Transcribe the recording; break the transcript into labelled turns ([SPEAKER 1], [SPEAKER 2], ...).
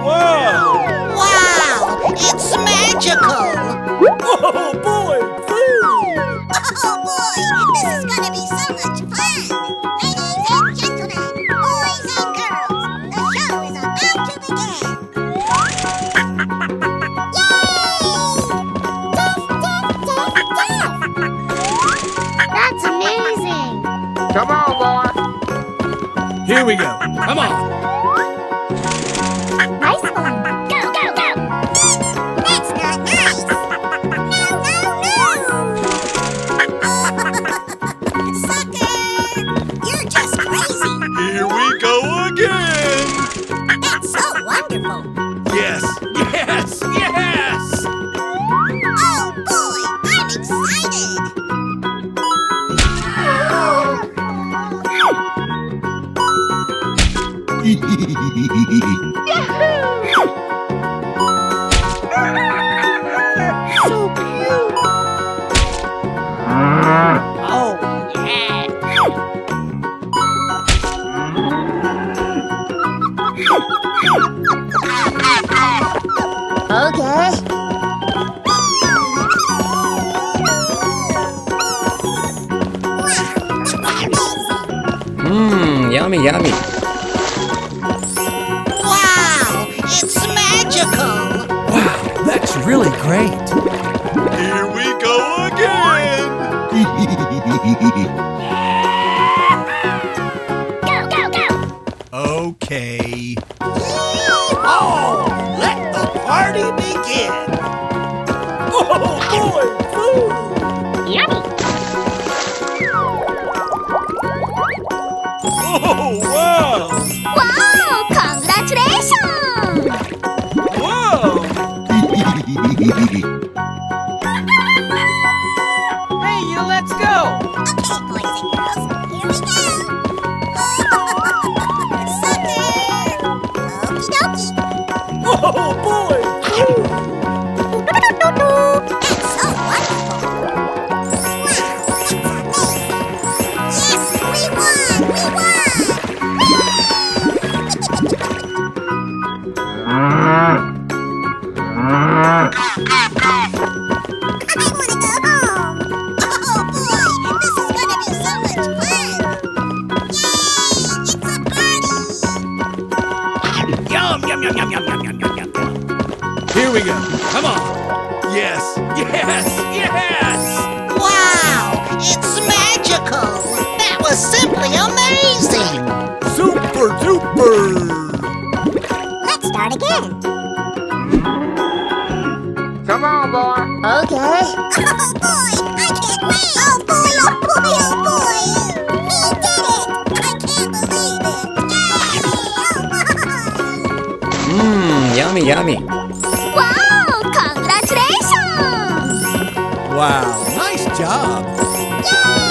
[SPEAKER 1] wow!
[SPEAKER 2] Wow! It's magical!
[SPEAKER 1] Oh boy, food!
[SPEAKER 3] Oh boy, this is gonna be so much fun! Ladies and gentlemen, boys and girls, the show is about to begin! Yay!
[SPEAKER 4] That's amazing!
[SPEAKER 5] Come on, boy.
[SPEAKER 1] Here we go. Come on.
[SPEAKER 4] Nice one!
[SPEAKER 3] Go, go, go! That's not nice! No, no, no! Sucker! You're just crazy!
[SPEAKER 1] Here we go again.
[SPEAKER 3] That's so wonderful!
[SPEAKER 1] Yes, yes, yes!
[SPEAKER 3] Oh boy, I'm excited!
[SPEAKER 4] So cute!
[SPEAKER 2] Oh, yeah!
[SPEAKER 4] Okay.
[SPEAKER 6] Yummy, yummy.
[SPEAKER 2] Wow! It's magical!
[SPEAKER 1] Wow, that's really great. Here we go again.
[SPEAKER 3] Go, go, go!
[SPEAKER 1] Okay.
[SPEAKER 2] Oh! Let the party begin!
[SPEAKER 1] Oh boy, food!
[SPEAKER 4] Yummy!
[SPEAKER 1] Oh wow!
[SPEAKER 3] Wow! Congratulations!
[SPEAKER 1] Whoa!
[SPEAKER 2] Hey, you, let's go!
[SPEAKER 3] Okay, boys and girls, here we go! Sucker! Okie dokie!
[SPEAKER 1] Oh boy, food!
[SPEAKER 3] That's so wonderful! Wow, that's amazing! Yes, we won! We won! I wanna go home! Oh boy, this is gonna be so much fun! Yay! It's a party!
[SPEAKER 1] Yum, yum, yum, yum, yum, yum, yum, yum, yum. Here we go. Come on. Yes, yes, yes!
[SPEAKER 2] Wow! It's magical! That was simply amazing!
[SPEAKER 1] Super duper!
[SPEAKER 3] Let's start again!
[SPEAKER 5] Come on, boy.
[SPEAKER 4] Okay.
[SPEAKER 3] Oh boy, I can't wait! Oh boy, oh boy, oh boy! We did it! I can't believe it! Yay!
[SPEAKER 6] Yummy, yummy.
[SPEAKER 3] Wow! Congratulations!
[SPEAKER 1] Wow, nice job.
[SPEAKER 3] Yay!